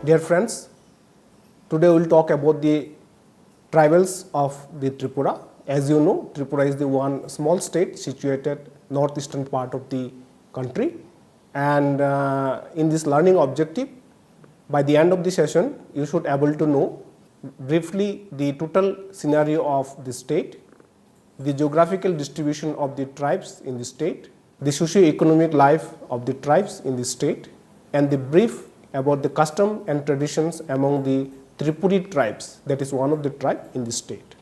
Dear friends, today we will talk about the tribals of the Tripura. As you know, Tripura is the one small state situated northeastern part of the country, and in this learning objective, by the end of the session, you should be able to know briefly the total scenario of the state, the geographical distribution of the tribes in the state, the socio-economic life of the tribes in the state, and the brief about the custom and traditions among the Tripuri tribes, that is one of the tribe in the state.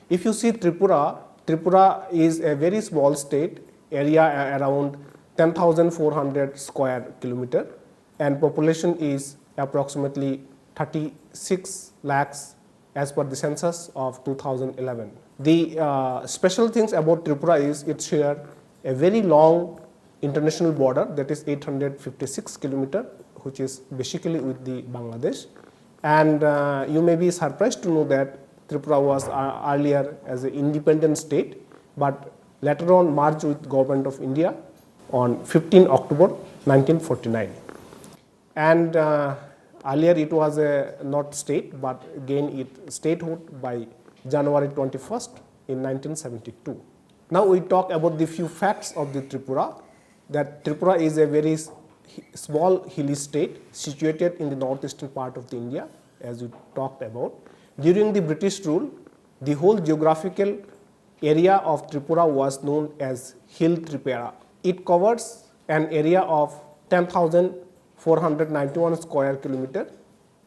If you see Tripura, Tripura is a very small state, area around 10,400 square kilometer, and population is approximately 36 lakhs as per the census of 2011. The special things about Tripura is it shares a very long international border, that is 856 kilometer, which is basically with the Bangladesh. And you may be surprised to know that Tripura was earlier as an independent state, but later on merged with Government of India on 15 October 1949. And earlier it was a not state, but gained its statehood by January 21st in 1972. Now we talk about the few facts of the Tripura. That Tripura is a very small hilly state situated in the northeastern part of the India, as we talked about. During the British rule, the whole geographical area of Tripura was known as Hill Tripura. It covers an area of 10,491 square kilometer,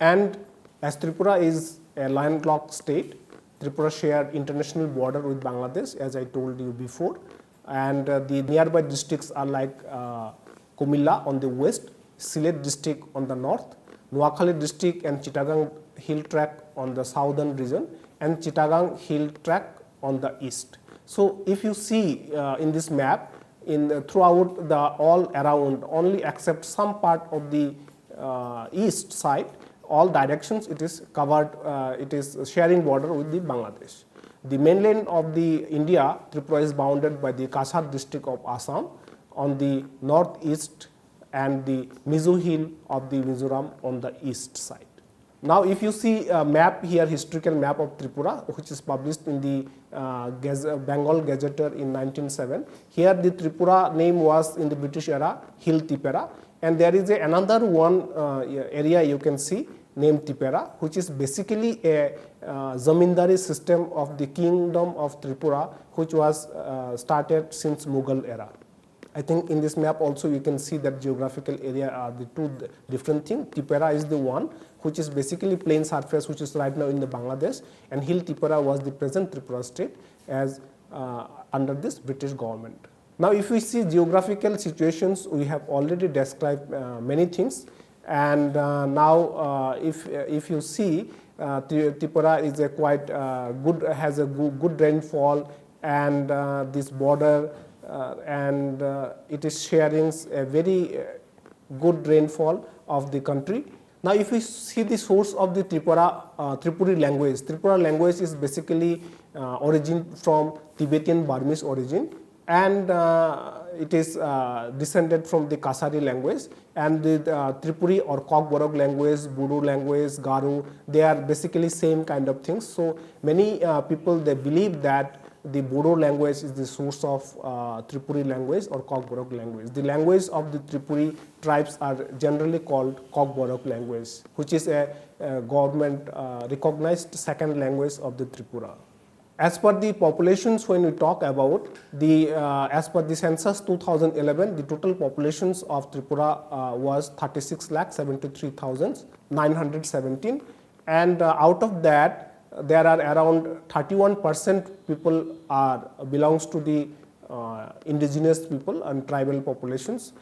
and as Tripura is a landlocked state, Tripura shared international border with Bangladesh, as I told you before, and the nearby districts are like Kumilla on the west, Sylhet district on the north, Noakhali district and Chittagong hill tract on the southern region, and Chittagong hill tract on the east. So if you see in this map, throughout the all around, only except some part of the east side, all directions it is covered, it is sharing border with the Bangladesh. The mainland of the India, Tripura is bounded by the Kasar district of Assam on the northeast and the Mizo hill of the Mizoram on the east side. Now if you see a map here, historical map of Tripura, which is published in the Bengal Gazetteer in 1907, here the Tripura name was in the British era Hill Tripura, and there is another one area you can see named Tripura, which is basically a zamindari system of the kingdom of Tripura, which was started since Mughal era. I think in this map also you can see that geographical area are the two different things. Tripura is the one which is basically plain surface, which is right now in the Bangladesh, and Hill Tripura was the present Tripura state as under this British government. Now if we see geographical situations, we have already described many things, and now if you see Tripura is a quite good, has a good rainfall, and this border and it is sharing a very good rainfall of the country. Now if we see the source of the Tripuri language is basically origin from Tibetan Burmese origin, and it is descended from the Kasari language, and the Tripuri or Kokborok language, Bodo language, Garo, they are basically same kind of things. So many people, they believe that the Bodo language is the source of Tripuri language or Kokborok language. The language of the Tripuri tribes are generally called Kokborok language, which is a government recognized second language of the Tripura. As per the populations, when we talk about the as per the census 2011, the total populations of Tripura was 36,73,917, and out of that there are around 31% people belongs to the indigenous people and tribal populations.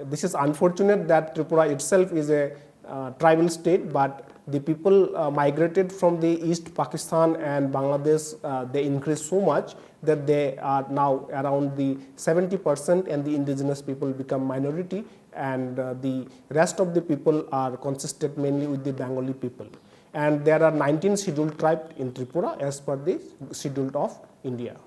This is unfortunate that Tripura itself is a tribal state, but the people migrated from the East Pakistan and Bangladesh, they increased so much that they are now around the 70%, and the indigenous people become minority, and the rest of the people are consisted mainly with the Bengali people. And there are 19 scheduled tribes in Tripura as per the schedule of India.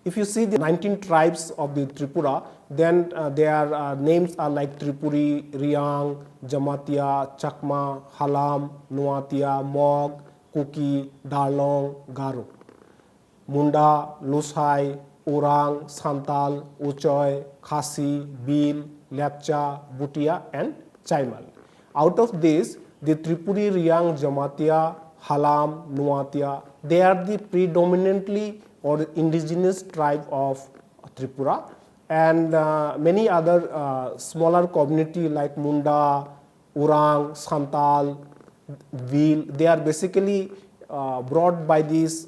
If you see the 19 tribes of the Tripura, then their names are like Tripuri, Riang, Jamatia, Chakma, Halam, Nuatia, Mog, Kuki, Darlong, Garo. Munda, Lusai, Orang, Santal, Uchoy, Khasi, Bil, Lepcha, Butia and Chaimal. Out of this, the Tripuri, Riang, Jamatia, Halam, Nuatia, they are the predominantly or indigenous tribe of Tripura, and many other smaller community like Munda, Orang, Santal, Vil, they are basically brought by these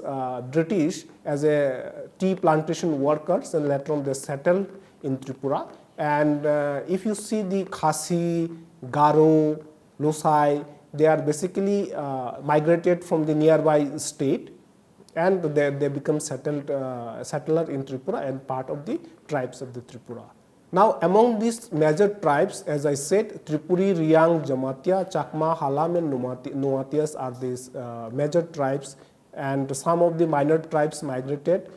British as a tea plantation workers, and later on they settled in Tripura. And if you see the Khasi, Garo, Lusai, they are basically migrated from the nearby state, and they become settler in Tripura and part of the tribes of the Tripura. Now, among these major tribes, as I said, Tripuri, Riang, Jamatia, Chakma, Halam and Nuatias are these major tribes, and some of the minor tribes migrated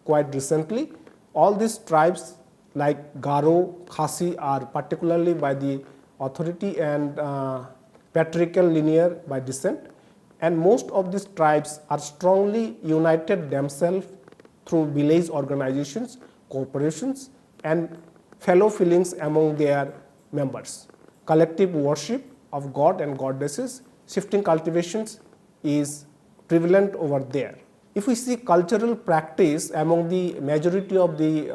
quite recently. All these tribes like Garo, Khasi are particularly by the authority and patriarchal linear by descent, and most of these tribes are strongly united themselves through village organizations, corporations and fellow feelings among their members. Collective worship of God and goddesses, shifting cultivations is prevalent over there. If we see cultural practice among the majority of the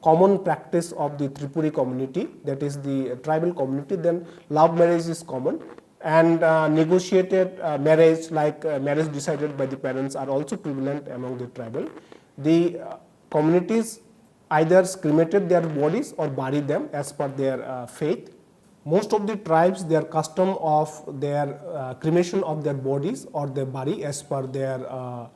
common practice of the Tripuri community, that is the tribal community, then love marriage is common, and negotiated marriage like marriage decided by the parents are also prevalent among the tribal. The communities either cremated their bodies or buried them as per their faith. Most of the tribes, their custom of their cremation of their bodies or they bury as per their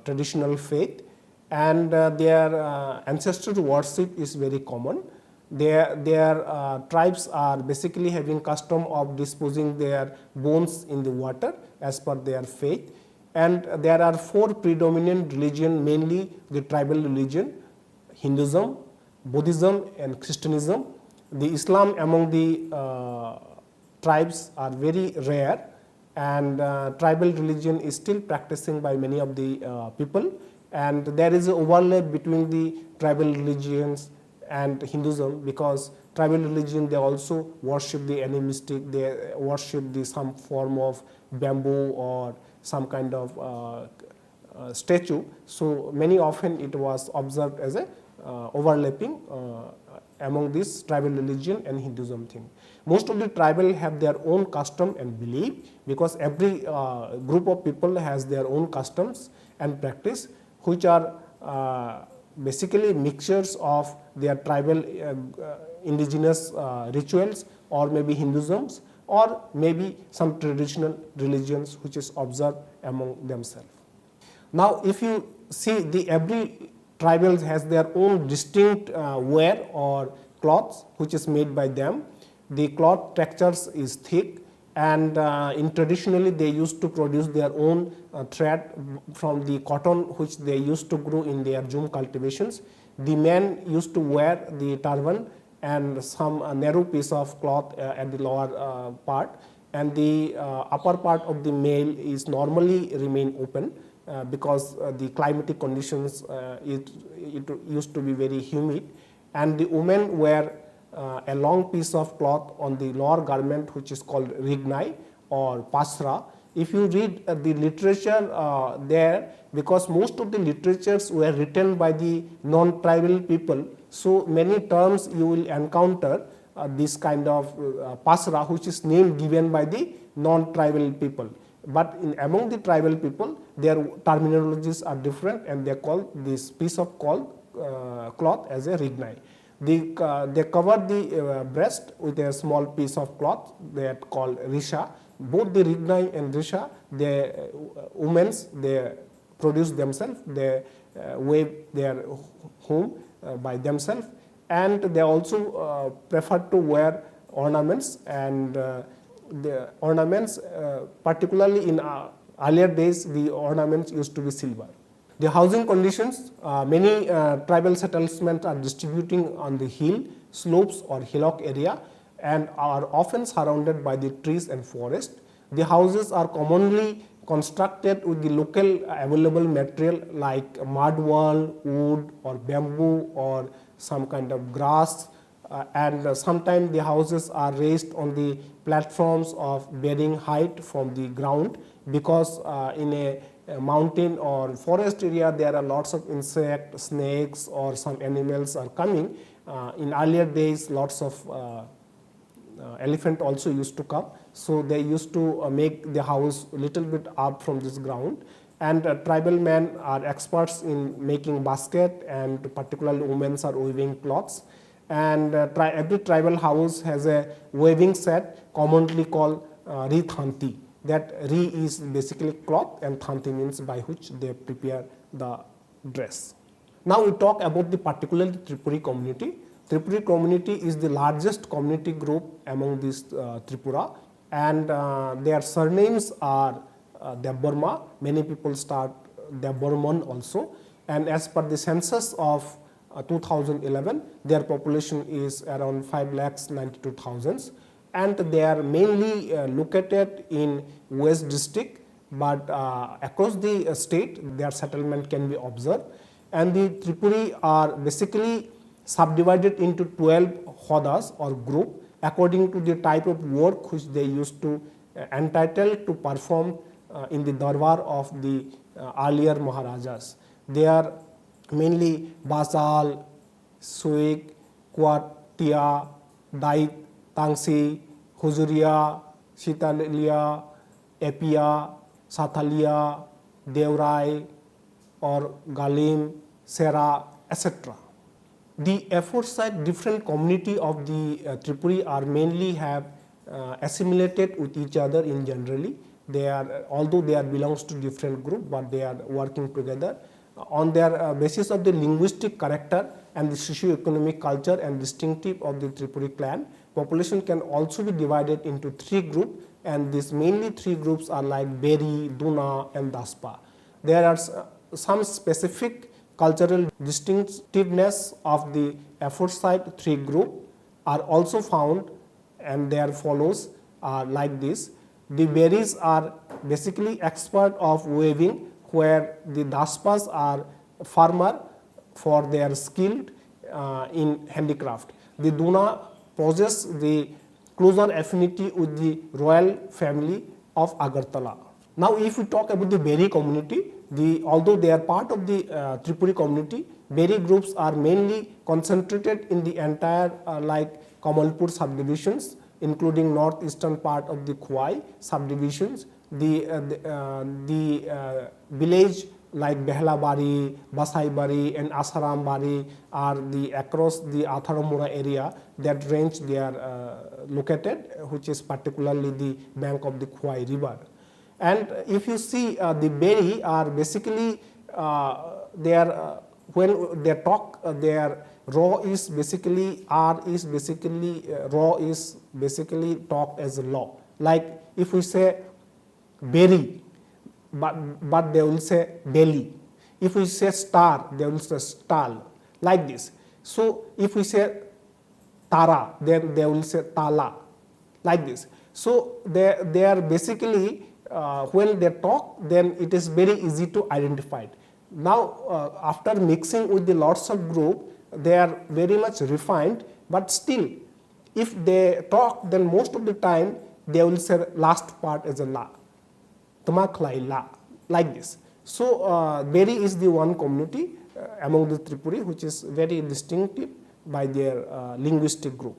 traditional faith, and their ancestor worship is very common. Their tribes are basically having custom of disposing their bones in the water as per their faith, and there are four predominant religion, mainly the tribal religion: Hinduism, Buddhism and Christianism. The Islam among the tribes are very rare, and tribal religion is still practicing by many of the people, and there is an overlap between the tribal religions and Hinduism, because tribal religion they also worship the animistic, they worship the some form of bamboo or some kind of statue. So many often it was observed as a overlapping among this tribal religion and Hinduism thing. Most of the tribal have their own custom and belief, because every group of people has their own customs and practice, which are basically mixtures of their tribal indigenous rituals, or maybe Hinduisms, or maybe some traditional religions which is observed among themselves. Now, if you see, the every tribal has their own distinct wear or cloths which is made by them. The cloth textures is thick, and in traditionally they used to produce their own thread from the cotton which they used to grow in their Jum cultivations. The men used to wear the turban and some narrow piece of cloth at the lower part, and the upper part of the male is normally remain open because the climatic conditions it used to be very humid, and the women wear a long piece of cloth on the lower garment which is called rignai or pasra. If you read the literature there, because most of the literatures were written by the non-tribal people, so many terms you will encounter this kind of pasra, which is name given by the non-tribal people. But among the tribal people, their terminologies are different, and they call this piece of cloth as a rignai. They cover the breast with a small piece of cloth that called risha. Both the rignai and risha, the women's, they produce themselves, they wave their home by themselves, and they also prefer to wear ornaments, and the ornaments particularly in earlier days the ornaments used to be silver. The housing conditions, many tribal settlements are distributing on the hill, slopes or hillock area and are often surrounded by the trees and forest. The houses are commonly constructed with the local available material like mud wall, wood or bamboo or some kind of grass, and sometimes the houses are raised on the platforms of varying height from the ground, because in a mountain or forest area there are lots of insects, snakes or some animals are coming. In earlier days lots of elephant also used to come, so they used to make the house little bit up from this ground. And tribal men are experts in making basket, and particularly women are weaving cloths. And every tribal house has a weaving set commonly called ri thanti. That ri is basically cloth and thanti means by which they prepare the dress. Now we talk about the particularly Tripuri community. Tripuri community is the largest community group among this Tripura, and their surnames are Deborma. Many people start Deborman also, and as per the census of 2011, their population is around 5,92,000, and they are mainly located in West District, but across the state their settlement can be observed. And the Tripuri are basically subdivided into 12 hodas or group according to the type of work which they used to entitled to perform in the darbar of the earlier Maharajas. They are mainly Basal, Suik, Kuatia, Dait, Tangsi, Huzuria, Sitalia, Epia, Sathalia, Devrai or Galim, Sera, etc. The aforesaid different community of the Tripuri are mainly have assimilated with each other in generally. They are, although they are belongs to different group, but they are working together on their basis of the linguistic character and the socio-economic culture and distinctive of the Tripuri clan. Population can also be divided into 3 groups, and these mainly 3 groups are like Beri, Duna and Daspa. There are some specific cultural distinctiveness of the aforesaid 3 group are also found, and they are follows like this. The Beris are basically expert of weaving, where the Daspas are farmer for their skilled in handicraft. The Duna possess the closer affinity with the royal family of Agartala. Now if we talk about the Beri community, although they are part of the Tripuri community, Beri groups are mainly concentrated in the entire like Kamalpur subdivisions, including northeastern part of the Khwai subdivisions. The village like Behlabari, Basaibari and Asaram are the across the Atharamura area that range they are located, which is particularly the bank of the Khwai river. And if you see the Beri are basically they are when they talk their raw is basically R is basically raw is basically talked as a law. Like if we say berry, but they will say belly. If we say star, they will say stall, like this. So if we say tara, then they will say tala, like this. So they are basically when they talk, then it is very easy to identify. Now after mixing with the lots of group, they are very much refined, but still if they talk, then most of the time they will say last part as a la, tamaklai la, like this. So Beri is the one community among the Tripuri which is very distinctive by their linguistic group.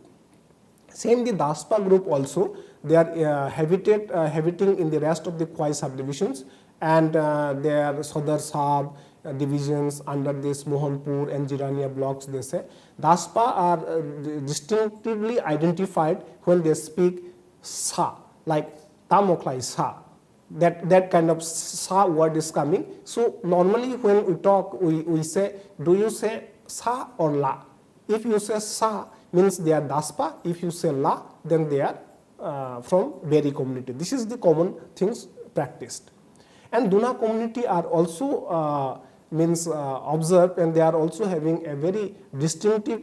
Same the Daspa group also, they are habiting in the rest of the Khwai subdivisions, and their Sodar Sahab divisions under this Mohanpur and Jirania blocks, they say. Daspa are distinctively identified when they speak Sa, like Tamoklai Sa. That kind of Sa word is coming. So normally when we talk, we say, do you say Sa or La? If you say Sa, means they are Daspa. If you say La, then they are from Beri community. This is the common things practiced. And Duna community are also means observed, and they are also having a very distinctive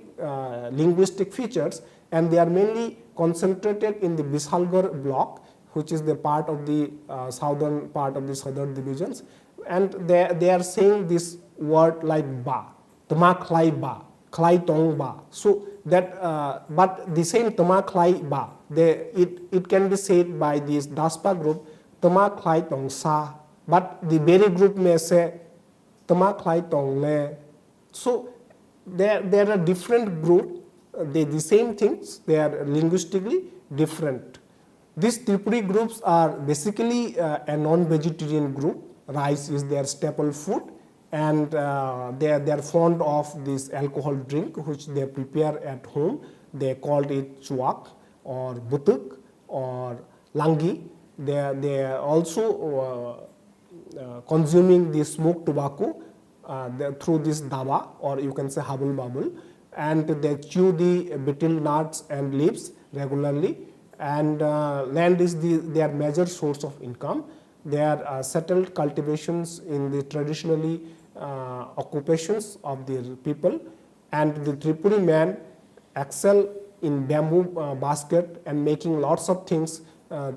linguistic features, and they are mainly concentrated in the Bisalgarh block, which is the part of the southern part of the southern divisions, and they are saying this word like ba, tama klai ba, klai tong ba. So that but the same tama klai ba, it can be said by this Daspa group tama klai tong sa, but the Berry group may say tama klai tong le. So there are different groups, they the same things, they are linguistically different. These Tripuri groups are basically a non-vegetarian group. Rice is their staple food, and they are fond of this alcohol drink which they prepare at home. They called it chuak or butuk or langi. They are also consuming the smoked tobacco through this daba, or you can say habul babul, and they chew the betel nuts and leaves regularly, and land is their major source of income. There are settled cultivations in the traditionally occupations of the people, and the Tripuri man excel in bamboo basket and making lots of things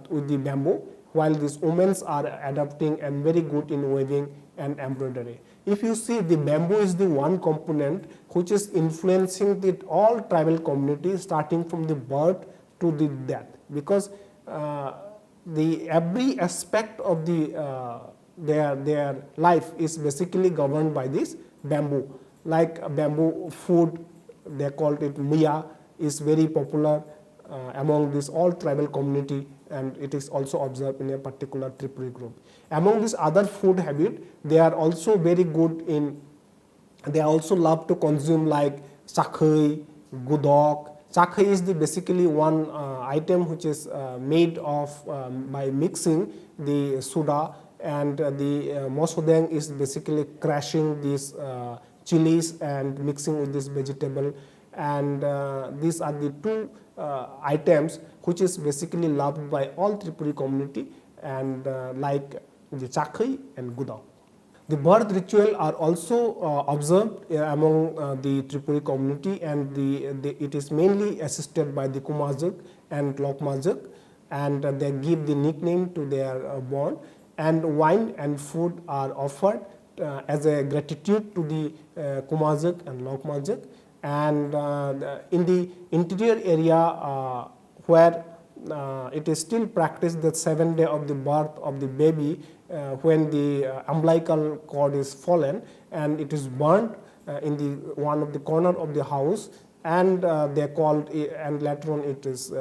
with the bamboo, while these women are adapting and very good in weaving and embroidery. If you see, the bamboo is the one component which is influencing the all tribal communities starting from the birth to the death, because the every aspect of the their life is basically governed by this bamboo. Like bamboo food, they called it miya, is very popular among this all tribal community, and it is also observed in a particular Tripuri group. Among this other food habit, they are also very good in, they also love to consume like chakhai, gudok. Chakhai is the basically one item which is made of by mixing the soda, and the mosodeng is basically crashing these chilies and mixing with this vegetable, and these are the two items which is basically loved by all Tripuri community, and like the chakhai and gudok. The birth ritual are also observed among the Tripuri community, and it is mainly assisted by the Kumajak and Lokmajak, and they give the nickname to their born, and wine and food are offered as a gratitude to the Kumajak and Lokmajak. And in the interior area where it is still practiced that 7th day of the birth of the baby, when the umbilical cord is fallen and it is burnt in the one of the corner of the house, and they called it, and later on it is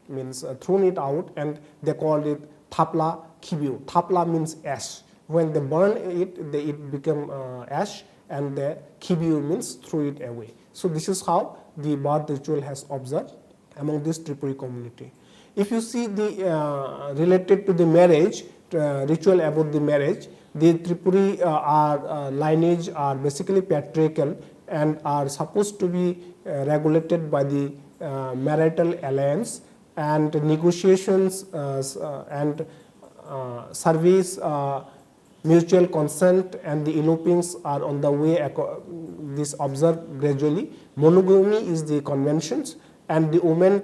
means thrown it out, and they called it thapla kibiu. Thapla means ash. When they burn it, it become ash, and the kibiu means throw it away. So this is how the birth ritual has observed among this Tripuri community. If you see the related to the marriage ritual about the marriage, the Tripuri lineage are basically patriarchal and are supposed to be regulated by the marital alliance, and negotiations and service, mutual consent, and the elopings are on the way. This observed gradually. Monogamy is the conventions, and the women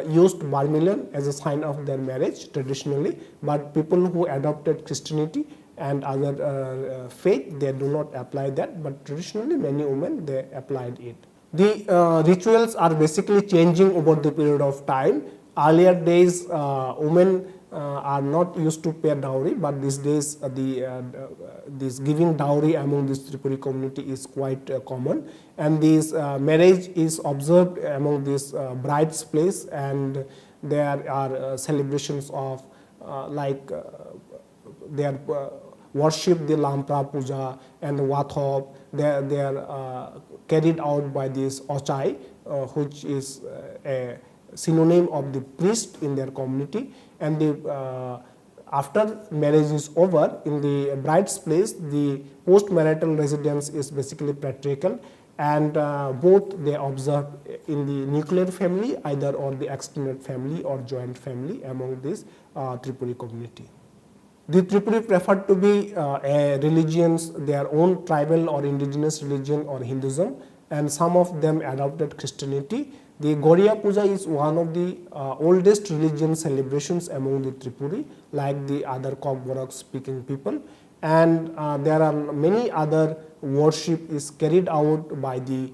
used vermilion as a sign of their marriage traditionally, but people who adopted Christianity and other faith, they do not apply that, but traditionally many women they applied it. The rituals are basically changing over the period of time. Earlier days, women are not used to pay dowry, but these days this giving dowry among this Tripuri community is quite common, and this marriage is observed among this bride's place, and there are celebrations of like they are worship the Lampra Puja and the Wathop. They are carried out by this Ochai, which is a synonym of the priest in their community, and the after marriage is over, in the bride's place, the post-marital residence is basically patriarchal, and both they observe in the nuclear family either or the extended family or joint family among this Tripuri community. The Tripuri preferred to be a religions, their own tribal or indigenous religion or Hinduism, and some of them adopted Christianity. The Goriya Puja is one of the oldest religion celebrations among the Tripuri, like the other Kokborok speaking people, and there are many other worship is carried out by the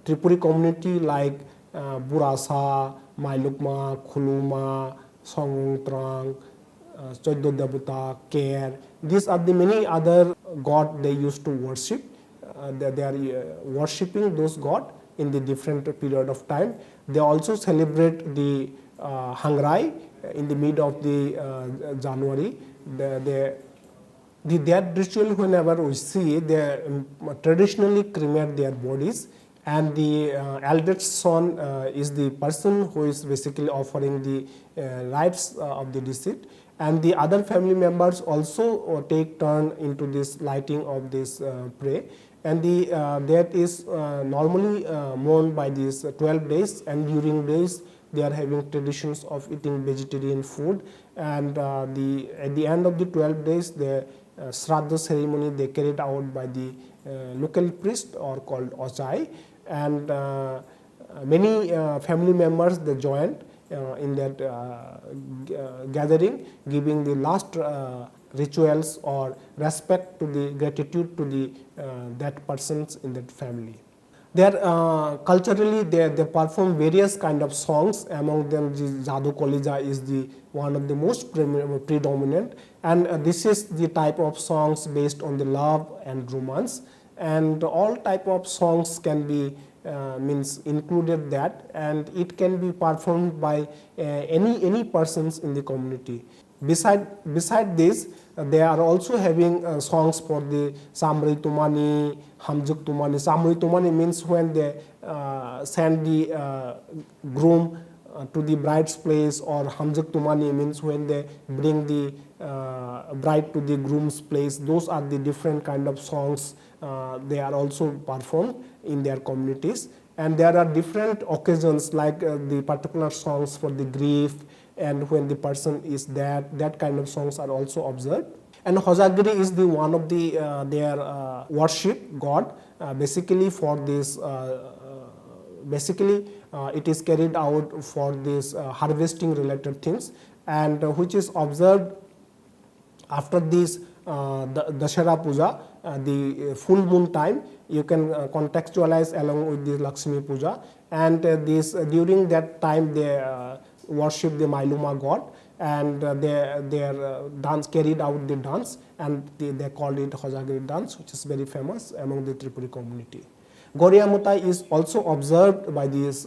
Tripuri community like Burasa, Mailukma, Khuluma, Songtrang, Choddo Debuta, Care. These are the many other god they used to worship. They are worshipping those god in the different period of time. They also celebrate the Hangrai in the mid of the January. Their ritual, whenever we see, they traditionally cremate their bodies, and the eldest son is the person who is basically offering the rites of the deceased, and the other family members also take turn into this lighting of this prey, and the that is normally mourned by these 12 days, and during days they are having traditions of eating vegetarian food, and at the end of the 12 days the Shraddha ceremony they carried out by the local priest or called Ochai, and many family members they joined in that gathering, giving the last rituals or respect to the gratitude to the that persons in that family. They culturally they perform various kind of songs. Among them, the Jadu Kolija is the one of the most predominant, and this is the type of songs based on the love and romance, and all type of songs can be means included that, and it can be performed by any persons in the community. Beside this, they are also having songs for the Samri Tumani, Hamjuk Tumani. Samri Tumani means when they send the groom to the bride's place, or Hamjuk Tumani means when they bring the bride to the groom's place. Those are the different kind of songs they are also performed in their communities, and there are different occasions like the particular songs for the grief, and when the person is dead, that kind of songs are also observed. And Hojagiri is the one of the their worship god. Basically for this, it is carried out for this harvesting related things, and which is observed after this Dashera Puja, the full moon time. You can contextualize along with the Lakshmi Puja, and this during that time they worship the Mailuma god, and their dance carried out the dance, and they called it Hojagiri dance, which is very famous among the Tripuri community. Goriya Mutai is also observed by this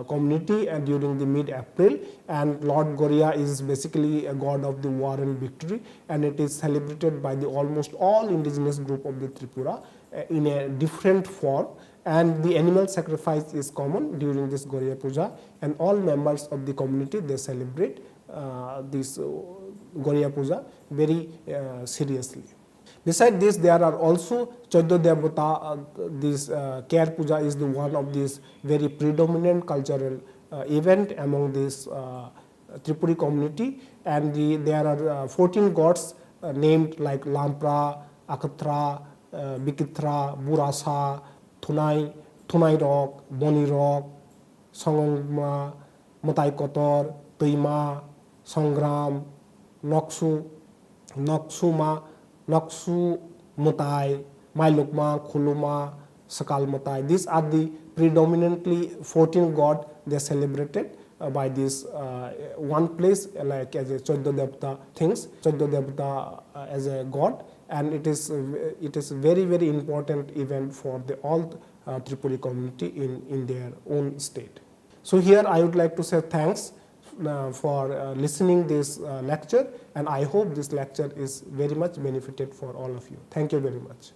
community and during the mid-April, and Lord Goriya is basically a god of the war and victory, and it is celebrated by the almost all indigenous group of the Tripura in a different form, and the animal sacrifice is common during this Goriya Puja, and all members of the community they celebrate this Goriya Puja very seriously. Beside this, there are also Choddo Devata. This Care Puja is the one of these very predominant cultural event among this Tripuri community, and there are 14 gods named like Lampra, Akatra, Bikitra, Burasa, Thunai Rock, Boni Rock, Songongma, Motai Kotor, Tuima, Songram, Noksuma, Noksu Mutai, Mailukma, Khuluma, Sakal Mutai. These are the predominantly 14 god they celebrated by this one place, like as a Choddo Devata things, Choddo Devata as a god, and it is very very important event for the all Tripuri community in their own state. So here I would like to say thanks for listening this lecture, and I hope this lecture is very much benefited for all of you. Thank you very much.